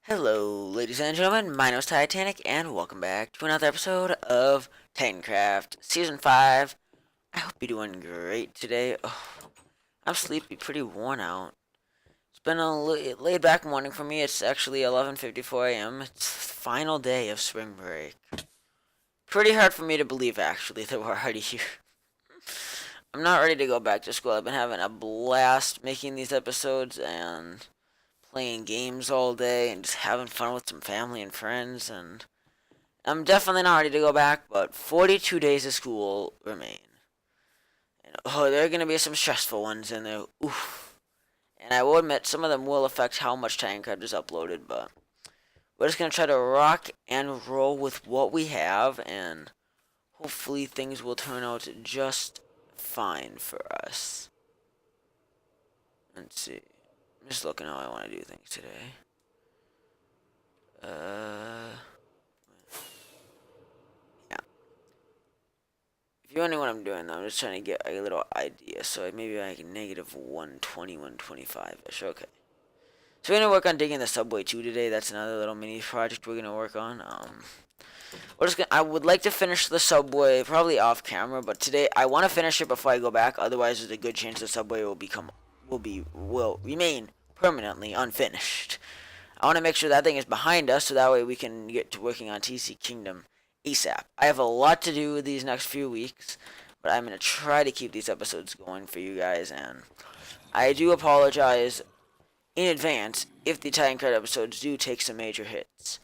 Hello, ladies and gentlemen. My name is Titanic, and welcome back to another episode of Titancraft Season 5. I hope you're doing great today. Oh, I'm sleepy, pretty worn out. It's been a laid back morning for me. It's actually 11:54 a.m. It's the final day of spring break. Pretty hard for me to believe, actually, that we're already here. I'm not ready to go back to school. I've been having a blast making these episodes and playing games all day and just having fun with some family and friends, and I'm definitely not ready to go back, but 42 days of school remain. And oh, there are going to be some stressful ones in there. Oof. And I will admit, some of them will affect how much Titancraft is uploaded, but we're just going to try to rock and roll with what we have, and hopefully things will turn out just fine for us. Let's see. I'm just looking how I want to do things today. Yeah. If you're wondering what I'm doing, though, I'm just trying to get a little idea. So maybe like negative 120, 125-ish. Okay. So we're going to work on digging the subway, too, today. That's another little mini project we're going to work on. I would like to finish the subway, probably off camera, but today I want to finish it before I go back. Otherwise, there's a good chance the subway will remain permanently unfinished. I want to make sure that thing is behind us, so that way we can get to working on TC Kingdom ASAP. I have a lot to do these next few weeks, but I'm going to try to keep these episodes going for you guys, and I do apologize in advance if the Titancraft episodes do take some major hits.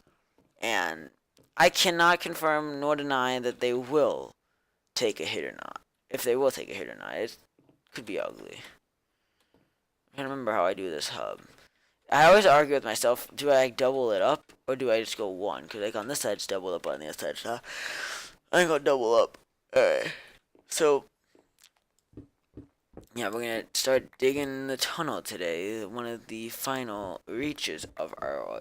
And I cannot confirm nor deny that they will take a hit or not. If they will take a hit or not, it could be ugly. I can't remember how I do this hub. I always argue with myself, do I like double it up, or do I just go one? Because like on this side it's double up, on the other side it's not. I go double up. Alright. So, yeah, we're going to start digging the tunnel today. One of the final reaches of our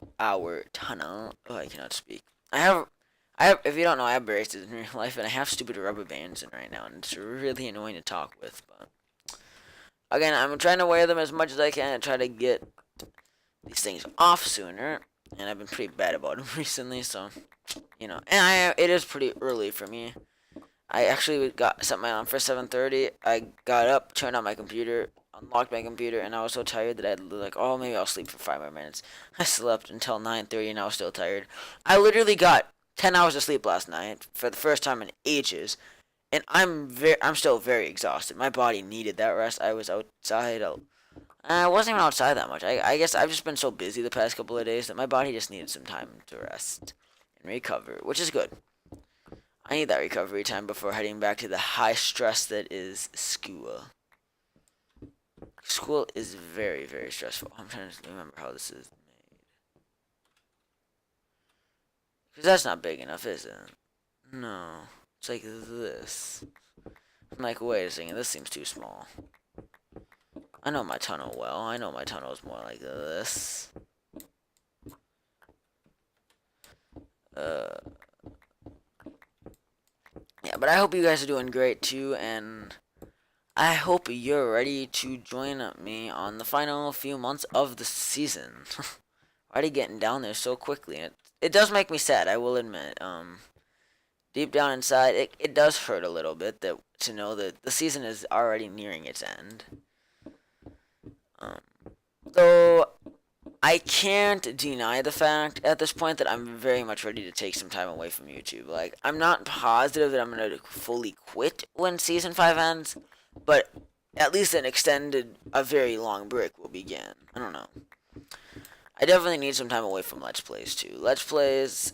tunnel. Oh, I cannot speak. If you don't know, I have braces in real life, and I have stupid rubber bands in right now, and it's really annoying to talk with, but again, I'm trying to wear them as much as I can and try to get these things off sooner, and I've been pretty bad about them recently, so, and it is pretty early for me. I actually set my alarm for 7:30. I got up, turned on my computer, unlocked my computer, and I was so tired that I like, oh, maybe I'll sleep for 5 more minutes. I slept until 9:30, and I was still tired. I literally got 10 hours of sleep last night for the first time in ages, and I'm still very exhausted. My body needed that rest. I was outside. I wasn't even outside that much. I guess I've just been so busy the past couple of days that my body just needed some time to rest and recover, which is good. I need that recovery time before heading back to the high stress that is school. School is very, very stressful. I'm trying to remember how this is made. Because that's not big enough, is it? No. It's like this. I'm like, wait a second, this seems too small. I know my tunnel well. I know my tunnel is more like this. Yeah, but I hope you guys are doing great too, and I hope you're ready to join me on the final few months of the season. Already getting down there so quickly. It does make me sad, I will admit. Deep down inside, it does hurt a little bit to know that the season is already nearing its end. Though I can't deny the fact at this point that I'm very much ready to take some time away from YouTube. Like, I'm not positive that I'm going to fully quit when Season 5 ends, but at least a very long break will begin. I don't know. I definitely need some time away from Let's Plays, too. Let's Plays,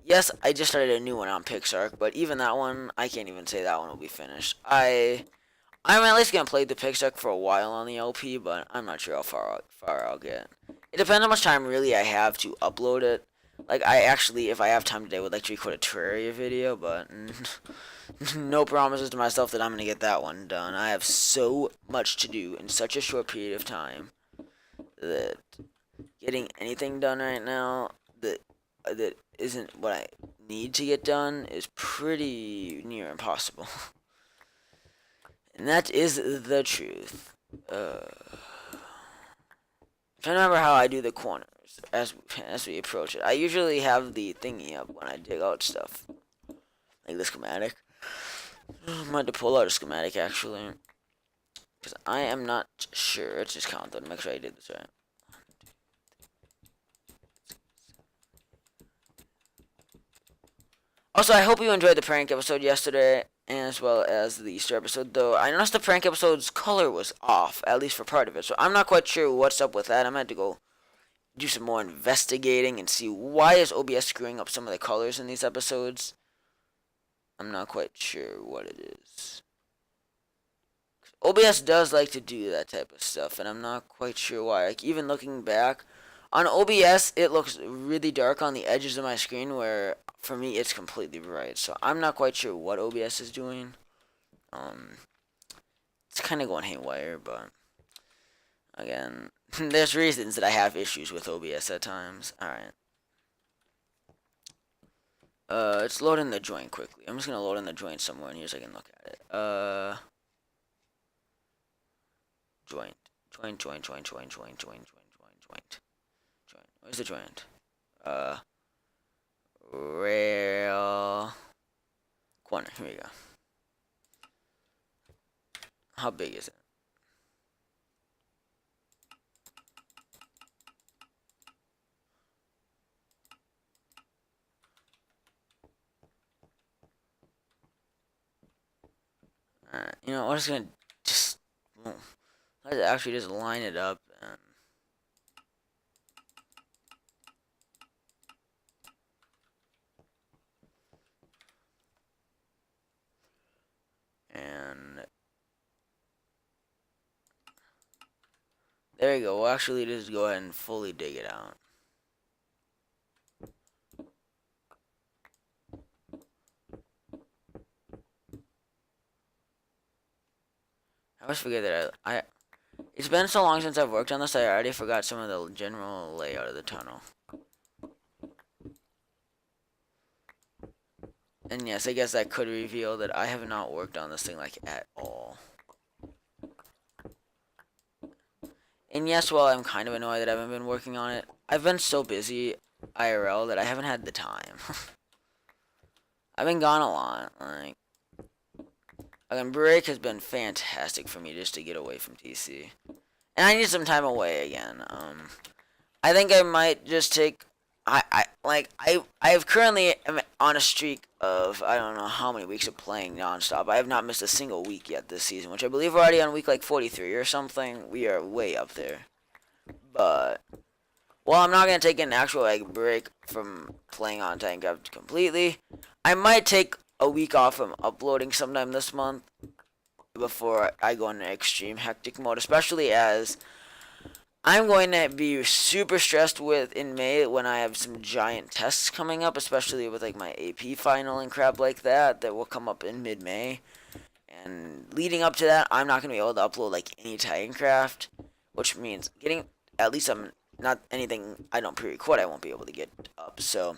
yes, I just started a new one on Pixark, but even that one, I can't even say that one will be finished. I'm at least gonna play the Pixark for a while on the LP, but I'm not sure how far I'll get. It depends how much time really I have to upload it. Like, I actually, if I have time today, would like to record a Terraria video, but no promises to myself that I'm gonna get that one done. I have so much to do in such a short period of time that getting anything done right now that isn't what I need to get done is pretty near impossible. And that is the truth. trying to remember how I do the corners as we approach it. I usually have the thingy up when I dig out stuff, like the schematic. I'm going to pull out a schematic actually, because I am not sure. Let's just count them to make sure I did this right. Also, I hope you enjoyed the prank episode yesterday, as well as the Easter episode, though I noticed the prank episode's color was off, at least for part of it, so I'm not quite sure what's up with that. I'm going to have to go do some more investigating and see why is OBS screwing up some of the colors in these episodes. I'm not quite sure what it is. OBS does like to do that type of stuff, and I'm not quite sure why. Like, even looking back, on OBS, it looks really dark on the edges of my screen, where for me, it's completely bright. So I'm not quite sure what OBS is doing. It's kind of going haywire, but again, there's reasons that I have issues with OBS at times. Alright. Let's load in the joint quickly. I'm just gonna load in the joint somewhere in here so I can look at it. Joint. Where's the joint? Rail corner. Here we go. How big is it? You know, I'm just gonna let's actually just line it up and there you go. We'll actually just go ahead and fully dig it out. I always forget that I it's been so long since I've worked on this, I already forgot some of the general layout of the tunnel. And yes, I guess that could reveal that I have not worked on this thing like at all. And yes, while I'm kind of annoyed that I haven't been working on it, I've been so busy IRL that I haven't had the time. I've been gone a lot. Like, again, break has been fantastic for me just to get away from TC. And I need some time away again. I think I might just take. I currently am on a streak of I don't know how many weeks of playing nonstop. I have not missed a single week yet this season, which I believe we're already on week like 43 or something. We are way up there. But while I'm not gonna take an actual like break from playing on Titancraft completely, I might take a week off from uploading sometime this month before I go into extreme hectic mode, especially as I'm going to be super stressed with in May when I have some giant tests coming up, especially with like my AP final and crap like that will come up in mid-May. And leading up to that, I'm not going to be able to upload like any Titancraft, which means getting at least I'm not anything I don't pre-record I won't be able to get up. So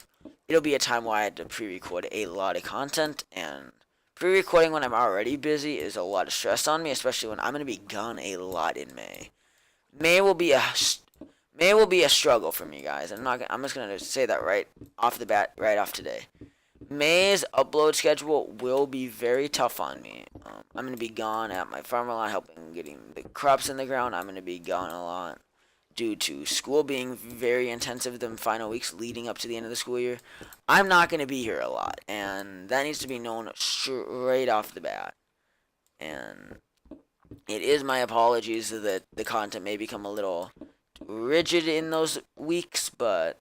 it'll be a time where I had to pre-record a lot of content, and pre-recording when I'm already busy is a lot of stress on me, especially when I'm going to be gone a lot in May. May will be a struggle for me, guys. I'm just gonna say that right off the bat, right off today. May's upload schedule will be very tough on me. I'm gonna be gone at my farm a lot, helping getting the crops in the ground. I'm gonna be gone a lot due to school being very intensive the final weeks leading up to the end of the school year. I'm not gonna be here a lot, and that needs to be known straight off the bat. And it is my apologies that the content may become a little rigid in those weeks, but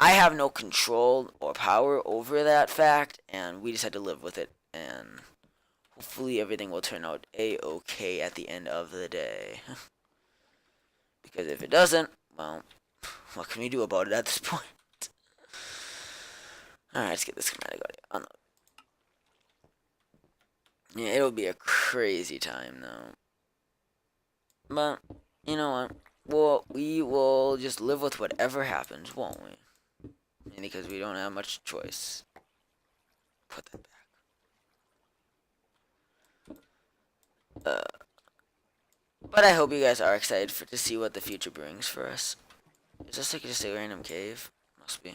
I have no control or power over that fact, and we just had to live with it, and hopefully everything will turn out a-okay at the end of the day. Because if it doesn't, well, what can we do about it at this point? Alright, let's get this schematic out here. Yeah, it'll be a crazy time, though. But, you know what? Well, we will just live with whatever happens, won't we? Because we don't have much choice. Put that back. But I hope you guys are excited to see what the future brings for us. Is this like just a random cave? Must be.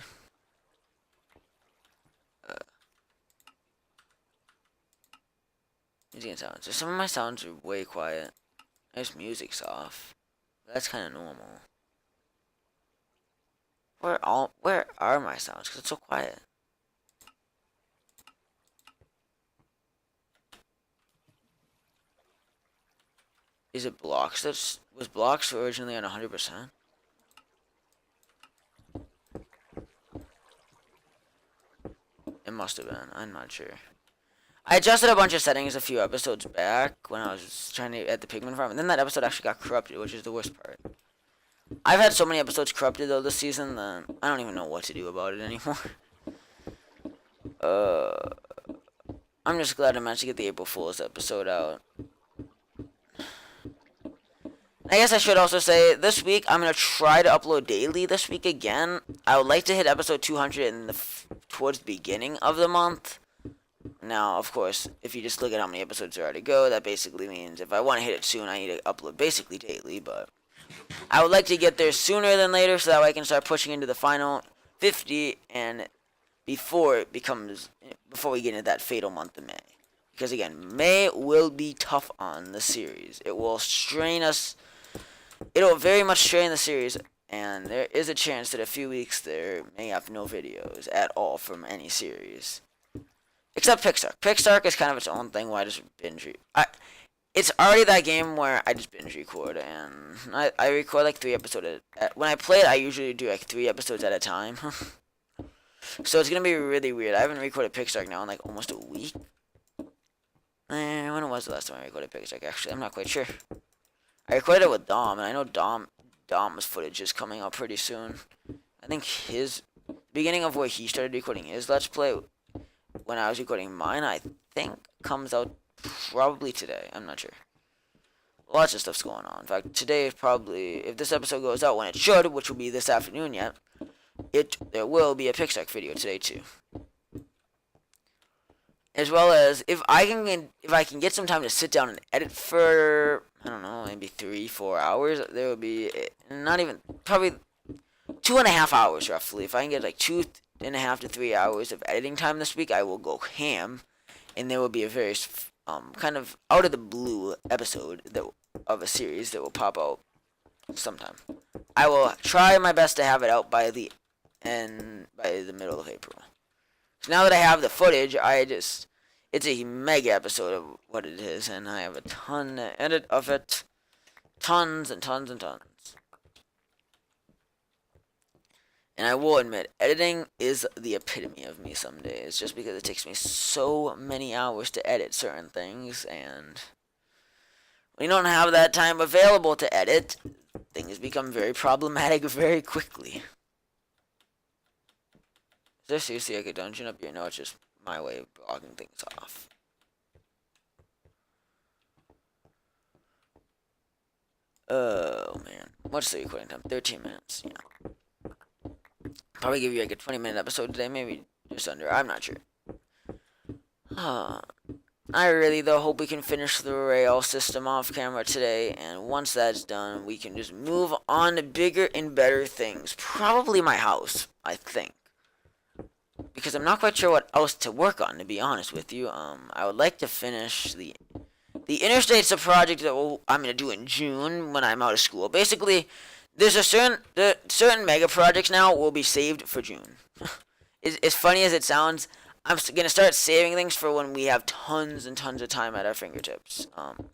Music and sounds. Some of my sounds are way quiet. There's music's off. That's kind of normal. Where are my sounds? Cause it's so quiet. Is it blocks? Was blocks originally on 100%? It must have been. I'm not sure. I adjusted a bunch of settings a few episodes back when I was trying to at the pigment farm, and then that episode actually got corrupted, which is the worst part. I've had so many episodes corrupted though this season that I don't even know what to do about it anymore. I'm just glad I managed to get the April Fool's episode out. I guess I should also say this week I'm gonna try to upload daily this week again. I would like to hit episode 200 towards the beginning of the month. Now, of course, if you just look at how many episodes there are to go, that basically means if I want to hit it soon, I need to upload basically daily, but I would like to get there sooner than later so that way I can start pushing into the final 50 and before we get into that fatal month of May. Because again, May will be tough on the series. It will strain us. It'll very much strain the series, and there is a chance that a few weeks there may have no videos at all from any series. Except Pixark. Pixark is kind of its own thing where I just binge it's already that game where I just binge record, and I record like 3 episodes when I play it, I usually do like 3 episodes at a time. So it's gonna be really weird. I haven't recorded Pixark now in like almost a week. When was the last time I recorded Pixark? Actually, I'm not quite sure. I recorded it with Dom, and I know Dom's footage is coming up pretty soon. I think his beginning of where he started recording his Let's Play when I was recording mine, I think comes out probably today. I'm not sure. Lots of stuff's going on. In fact, today is probably, if this episode goes out when it should, which will be this afternoon yet, there will be a Pixark video today too. As well as if I can get some time to sit down and edit for, I don't know, maybe 3-4 hours, there will be not even probably 2.5 hours roughly. If I can get like 2.5 to 3 hours of editing time this week, I will go ham, and there will be a very kind of out of the blue episode of a series that will pop out sometime. I will try my best to have it out by the middle of April. So now that I have the footage, it's a mega episode of what it is, and I have a ton to edit of it. Tons and tons and tons. And I will admit, editing is the epitome of me some days, just because it takes me so many hours to edit certain things, and when you don't have that time available to edit, things become very problematic very quickly. Is there seriously like a dungeon up here? No, it's just my way of blocking things off. Oh man, what's the recording time? 13 minutes. Yeah. Probably give you like a 20-minute episode today, maybe just under. I'm not sure. I really though hope we can finish the rail system off camera today, and once that's done, we can just move on to bigger and better things. Probably my house, I think. Because I'm not quite sure what else to work on, to be honest with you. I would like to finish the Interstate's a project that I'm going to do in June when I'm out of school. Basically, there's certain mega projects now will be saved for June. As funny as it sounds, I'm going to start saving things for when we have tons and tons of time at our fingertips. I'm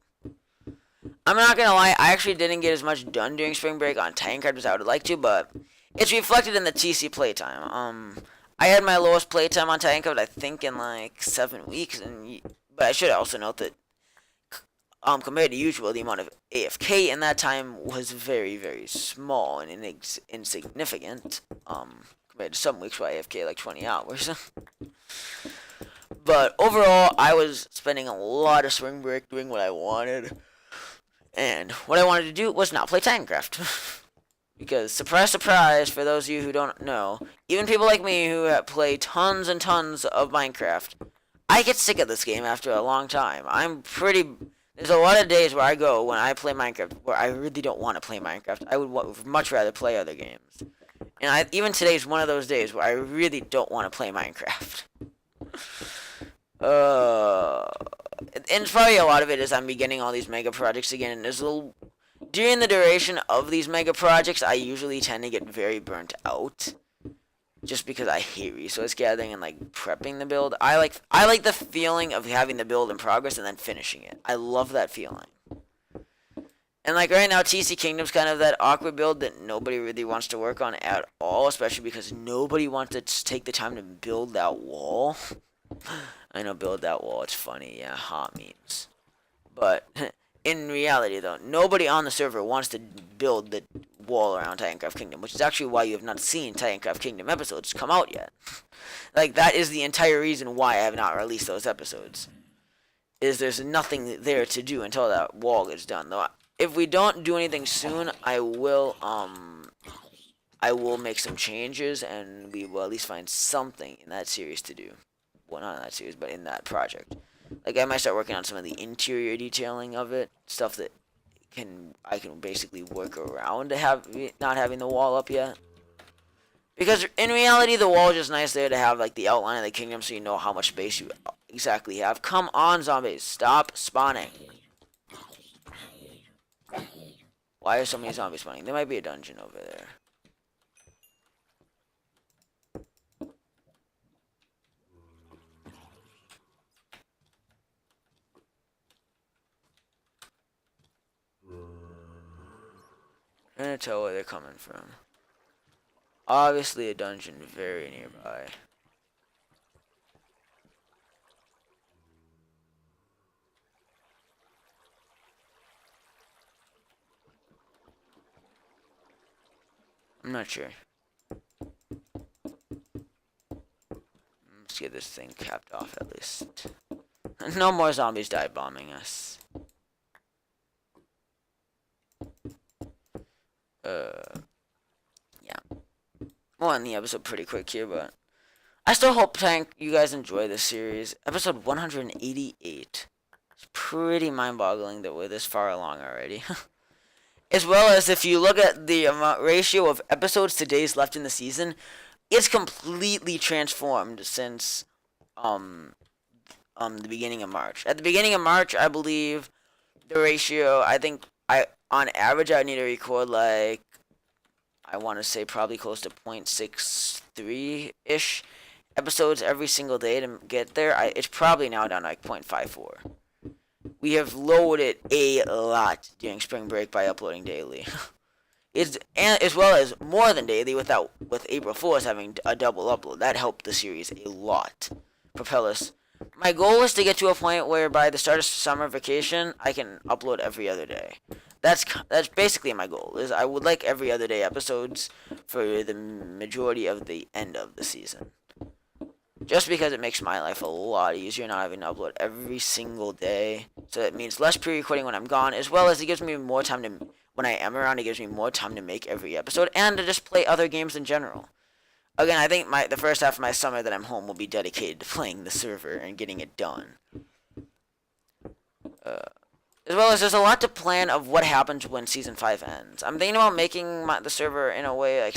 not going to lie, I actually didn't get as much done during spring break on Titancraft as I would like to, but it's reflected in the TC playtime. I had my lowest playtime on Titancraft, I think, in like 7 weeks, but I should also note that compared to usual, the amount of AFK in that time was very, very small and insignificant. Compared to some weeks where I AFK like 20 hours. But overall, I was spending a lot of spring break doing what I wanted, and what I wanted to do was not play Titancraft. Because, surprise, surprise, for those of you who don't know, even people like me who play tons and tons of Minecraft, I get sick of this game after a long time. There's a lot of days where I go when I play Minecraft where I really don't want to play Minecraft. I would much rather play other games. And even today's one of those days where I really don't want to play Minecraft. And probably a lot of it is I'm beginning all these mega projects again, and there's a little during the duration of these mega projects, I usually tend to get very burnt out, just because I hate resource gathering and like prepping the build. I like the feeling of having the build in progress and then finishing it. I love that feeling. And like right now, TC Kingdom's kind of that awkward build that nobody really wants to work on at all, especially because nobody wants to take the time to build that wall. I know, build that wall, it's funny, yeah, hot memes. But in reality, though, nobody on the server wants to build the wall around Titancraft Kingdom, which is actually why you have not seen Titancraft Kingdom episodes come out yet. Like, that is the entire reason why I have not released those episodes. Is there's nothing there to do until that wall gets done, though. If we don't do anything soon, I will make some changes, and we will at least find something in that series to do. Well, not in that series, but in that project. Like, I might start working on some of the interior detailing of it, stuff that I can basically work around to have not having the wall up yet. Because in reality, the wall is just nice there to have like the outline of the kingdom, so you know how much space you exactly have. Come on, zombies, stop spawning. Why are so many zombies spawning? There might be a dungeon over there. I'm gonna tell where they're coming from. Obviously a dungeon very nearby. I'm not sure. Let's get this thing capped off at least. No more zombies dive bombing us. Yeah. We'll end the episode pretty quick here, but I still hope you guys enjoy this series. Episode 188. It's pretty mind-boggling that we're this far along already. As well as if you look at the ratio of episodes to days left in the season, it's completely transformed since the beginning of March. At the beginning of March, I believe the ratio, on average I need to record like, I want to say probably close to 0.63-ish episodes every single day to get there. It's probably now down to like 0.54. We have lowered it a lot during spring break by uploading daily. As well as more than daily with April Fool's having a double upload. That helped the series a lot. Propel us. My goal is to get to a point where by the start of summer vacation, I can upload every other day. That's basically my goal. Is I would like every other day episodes for the majority of the end of the season. Just because it makes my life a lot easier not having to upload every single day. So it means less pre-recording when I'm gone, as well as it gives me more time to, when I am around, it gives me more time to make every episode and to just play other games in general. Again, I think the first half of my summer that I'm home will be dedicated to playing the server and getting it done. As well as there's a lot to plan of what happens when Season 5 ends. I'm thinking about making the server in a way like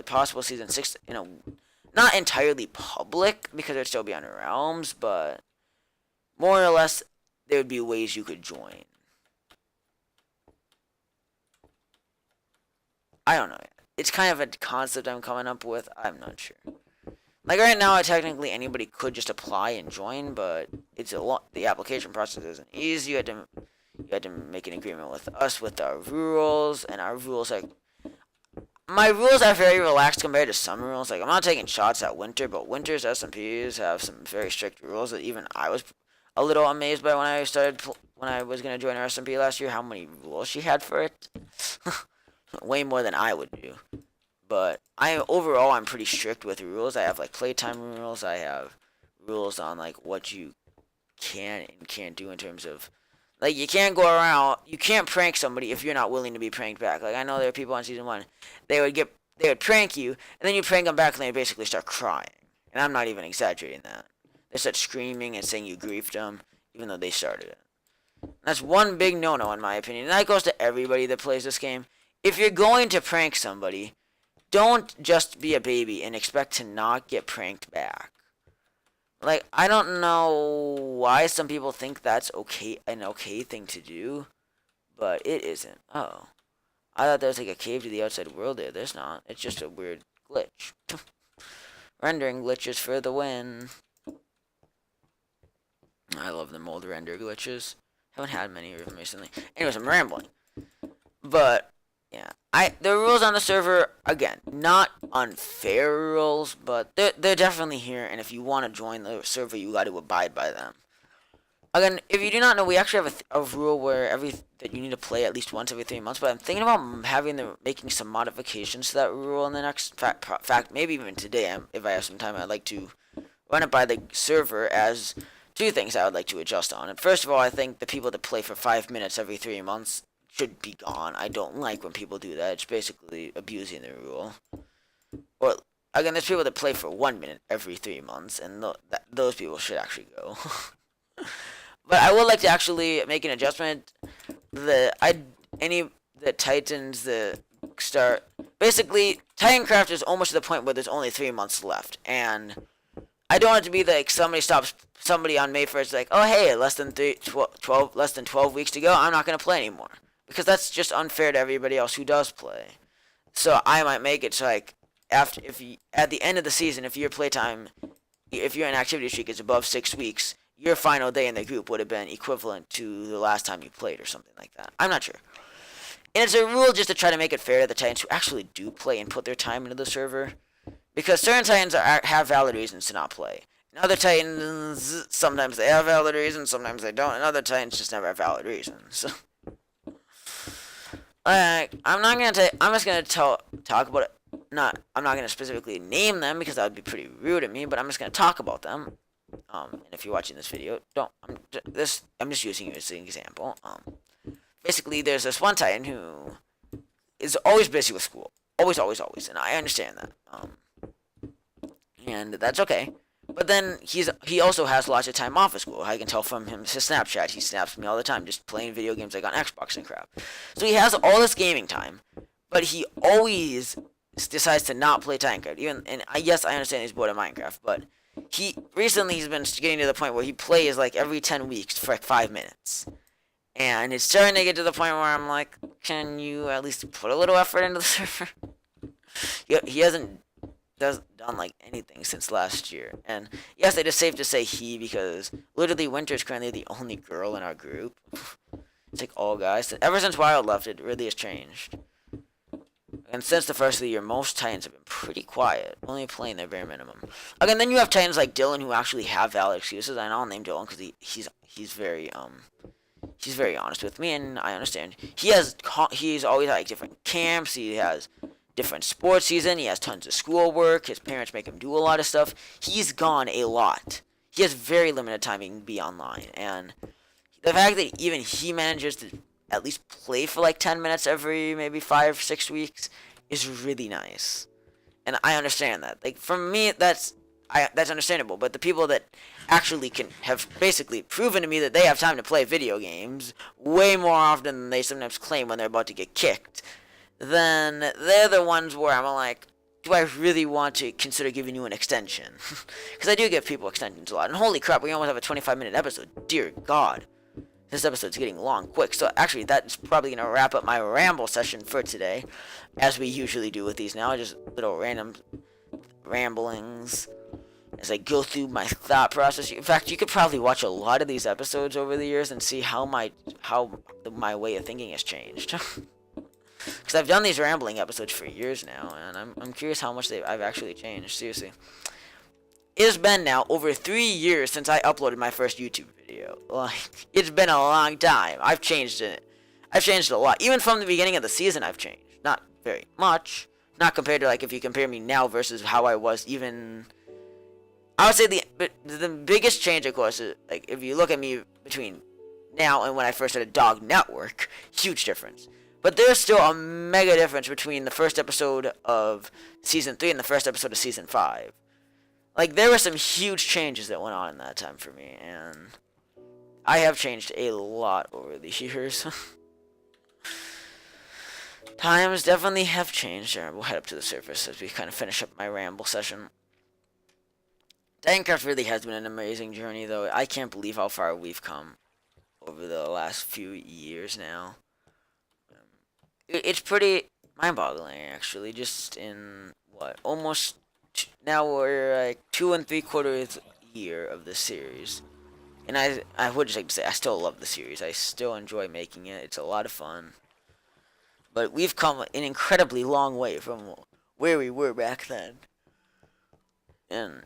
possible Season 6, not entirely public, because it would still be on Realms, but more or less, there would be ways you could join. I don't know yet. It's kind of a concept I'm coming up with. I'm not sure. Like right now, technically anybody could just apply and join, but it's the application process isn't easy. You had to make an agreement with us with our rules, and our rules my rules are very relaxed compared to some rules. Like, I'm not taking shots at Winter, but Winter's SMPs have some very strict rules that even I was a little amazed by when I was going to join her SMP last year, how many rules she had for it. Way more than I would do. But overall, I'm pretty strict with rules. I have, like, playtime rules. I have rules on, like, what you can and can't do in terms of, like, you can't go around, you can't prank somebody if you're not willing to be pranked back. Like, I know there are people on Season 1, they would prank you, and then you prank them back, and they basically start crying. And I'm not even exaggerating that. They start screaming and saying you griefed them, even though they started it. That's one big no-no in my opinion. And that goes to everybody that plays this game. If you're going to prank somebody, don't just be a baby and expect to not get pranked back. Like, I don't know why some people think that's an okay thing to do, but it isn't. Oh. I thought there was like a cave to the outside world there. There's not. It's just a weird glitch. Rendering glitches for the win. I love the mold render glitches. Haven't had many of them recently. Anyways, I'm rambling. But yeah, the rules on the server, again, not unfair rules, but they're definitely here. And if you want to join the server, you got to abide by them. Again, if you do not know, we actually have a rule where that you need to play at least once every 3 months. But I'm thinking about making some modifications to that rule in the next fact, maybe even today. If I have some time, I'd like to run it by the server as two things I would like to adjust on. And first of all, I think the people that play for 5 minutes every 3 months should be gone. I don't like when people do that. It's basically abusing the rule. Or again, there's people that play for 1 minute every 3 months, and those people should actually go. But I would like to actually make an adjustment. The Titans start basically Titancraft is almost to the point where there's only 3 months left, and I don't want it to be like somebody on May 1st like, oh hey, less than 12 weeks to go, I'm not gonna play anymore, because that's just unfair to everybody else who does play. So I might make it so like at the end of the season, if your activity streak is above 6 weeks, your final day in the group would have been equivalent to the last time you played or something like that. I'm not sure. And it's a rule just to try to make it fair to the Titans who actually do play and put their time into the server. Because certain Titans have valid reasons to not play. And other Titans, sometimes they have valid reasons, sometimes they don't. And other Titans just never have valid reasons. I'm just going to talk about it. I'm not going to specifically name them because that would be pretty rude of me, but I'm just going to talk about them. And if you're watching this video, I'm just using you as an example. Basically, there's this one Titan who is always busy with school, always, and I understand that. And that's okay. But then he also has lots of time off of school. I can tell from his Snapchat. He snaps me all the time, just playing video games like on Xbox and crap. So he has all this gaming time, but he always decides to not play Titancraft. Yes, I understand he's bored of Minecraft, but he's been getting to the point where he plays like every 10 weeks for like 5 minutes. And it's starting to get to the point where I'm like, can you at least put a little effort into the server? He hasn't done like anything since last year. And yes, it is safe to say because literally Winter is currently the only girl in our group. It's like all guys. Ever since Wild left, it really has changed. And since the first of the year, most Titans have been pretty quiet, only playing their bare minimum. Again, then you have Titans like Dylan who actually have valid excuses. And I'll name Dylan because he's very honest with me, and I understand. He's always at like different camps. He has different sports season. He has tons of schoolwork. His parents make him do a lot of stuff. He's gone a lot. He has very limited time he can be online, and the fact that even he manages to at least play for like 10 minutes every maybe 5-6 weeks is really nice. And I understand that. Like for me, that's understandable. But the people that actually have basically proven to me that they have time to play video games way more often than they sometimes claim when they're about to get kicked, then they're the ones where I'm like, do I really want to consider giving you an extension? Because I do give people extensions a lot. And holy crap, we almost have a 25-minute episode. Dear God. This episode's getting long quick. So actually, that's probably going to wrap up my ramble session for today. As we usually do with these now. Just little random ramblings as I go through my thought process. In fact, you could probably watch a lot of these episodes over the years and see how my way of thinking has changed. Because I've done these rambling episodes for years now, and I'm curious how much I've actually changed. Seriously. It has been now over 3 years since I uploaded my first YouTube video. Like, it's been a long time. I've changed it. I've changed a lot. Even from the beginning of the season, I've changed. Not very much. Not compared to, like, if you compare me now versus how I was even... I would say the biggest change, of course, is, like, if you look at me between now and when I first started Dog Network, huge difference. But there's still a mega difference between the first episode of Season 3 and the first episode of Season 5. Like, there were some huge changes that went on in that time for me, and I have changed a lot over the years. Times definitely have changed. We'll head up to the surface as we kind of finish up my ramble session. Titancraft really has been an amazing journey, though. I can't believe how far we've come over the last few years now. It's pretty mind-boggling, actually. Just in what, almost now we're like 2 3/4 year of the series, and I would just like to say I still love the series. I still enjoy making it. It's a lot of fun. But we've come an incredibly long way from where we were back then, and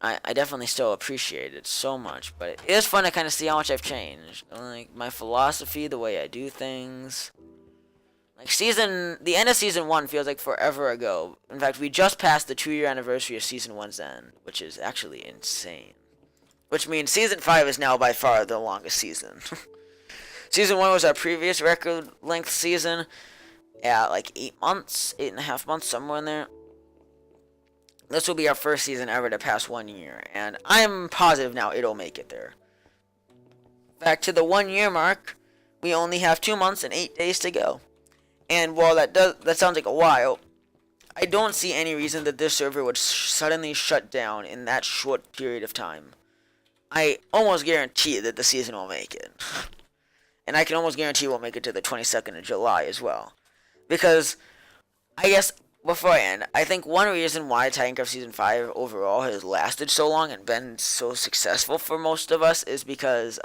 I definitely still appreciate it so much. But it is fun to kind of see how much I've changed, like my philosophy, the way I do things. Like the end of season 1 feels like forever ago. In fact, we just passed the 2-year anniversary of season 1's end, which is actually insane. Which means season 5 is now by far the longest season. Season 1 was our previous record length season. Yeah, like 8 months, 8.5 months, somewhere in there. This will be our first season ever to pass 1 year, and I'm positive now it'll make it there. Back to the 1 year mark, we only have 2 months and 8 days to go. And while that sounds like a while, I don't see any reason that this server would suddenly shut down in that short period of time. I almost guarantee that the season will make it. And I can almost guarantee we'll make it to the 22nd of July as well. Because, I guess, before I end, I think one reason why Titancraft Season 5 overall has lasted so long and been so successful for most of us is because,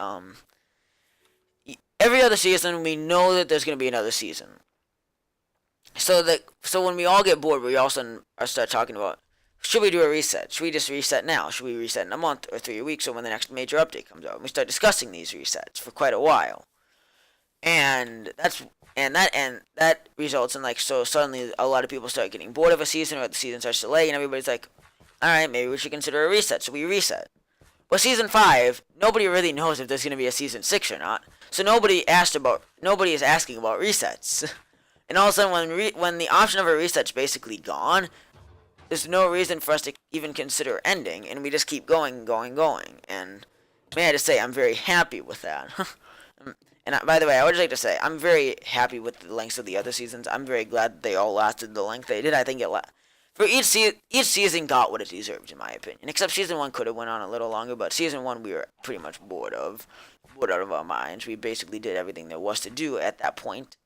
every other season we know that there's going to be another season. So when we all get bored, we all start talking about, should we do a reset? Should we just reset now? Should we reset in a month or 3 weeks or when the next major update comes out? And we start discussing these resets for quite a while. And that results in so suddenly a lot of people start getting bored of a season or the season starts to lag and everybody's like, alright, maybe we should consider a reset. So we reset. Well, season 5, nobody really knows if there's going to be a season 6 or not. So nobody is asking about resets. And all of a sudden, when the option of a reset's basically gone, there's no reason for us to even consider ending, and we just keep going. And may I just say, I'm very happy with that. And by the way, I would just like to say, I'm very happy with the lengths of the other seasons. I'm very glad they all lasted the length they did. I think for each season got what it deserved, in my opinion. Except season 1 could have went on a little longer, but season 1 we were pretty much bored out of our minds. We basically did everything there was to do at that point.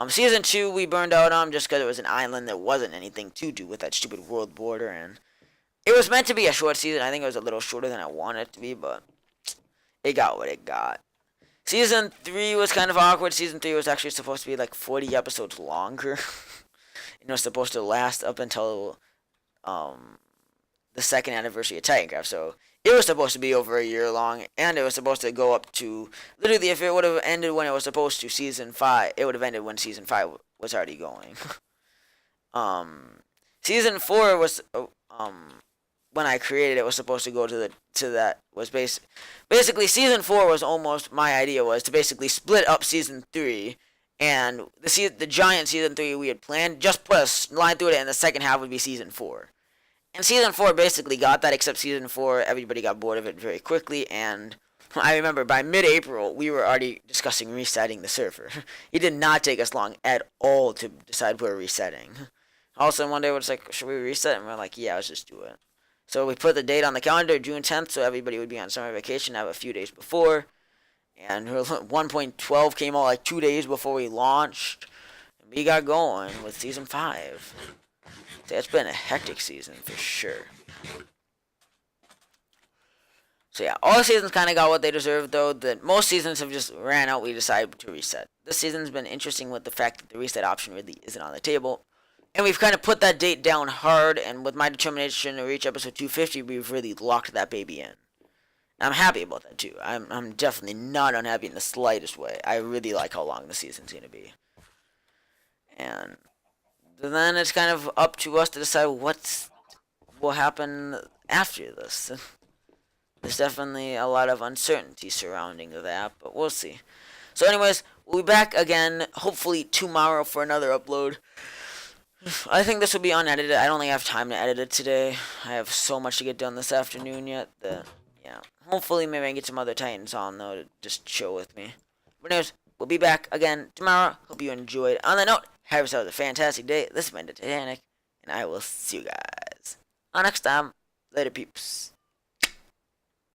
Season 2 we burned out on just because it was an island. There wasn't anything to do with that stupid world border, and it was meant to be a short season. I think it was a little shorter than I wanted it to be, but it got what it got. Season 3 was kind of awkward. Season 3 was actually supposed to be like 40 episodes longer. It was supposed to last up until the 2nd anniversary of Titancraft, so it was supposed to be over a year long, and it was supposed to go up to, literally, if it would have ended when it was supposed to, season 5, it would have ended when season 5 was already going. Season 4 was, when I created it, was supposed to go basically season 4 was almost, my idea was to basically split up season 3, and the giant season 3 we had planned, just put a line through it, and the second half would be season 4. And season 4 basically got that, except season 4, everybody got bored of it very quickly, and I remember by mid-April, we were already discussing resetting the server. It did not take us long at all to decide we're resetting. All of a sudden, one day, we're just like, should we reset? And we're like, yeah, let's just do it. So we put the date on the calendar, June 10th, so everybody would be on summer vacation, have a few days before. And 1.12 came out like 2 days before we launched. And we got going with season 5. So it's been a hectic season for sure. So yeah, all the seasons kind of got what they deserved, though. That most seasons have just ran out. We decided to reset. This season's been interesting with the fact that the reset option really isn't on the table. And we've kind of put that date down hard, and with my determination to reach episode 250, we've really locked that baby in. I'm happy about that, too. I'm definitely not unhappy in the slightest way. I really like how long the season's going to be. And then it's kind of up to us to decide what will happen after this. There's definitely a lot of uncertainty surrounding that, but we'll see. So anyways, we'll be back again, hopefully tomorrow for another upload. I think this will be unedited. I don't think I have time to edit it today. I have so much to get done this afternoon yet that, yeah. Hopefully, maybe I can get some other Titans on, though, to just chill with me. But anyways, we'll be back again tomorrow. Hope you enjoyed. On that note, have yourselves a fantastic day. This has been the Titanic, and I will see you guys on next time. Later, peeps.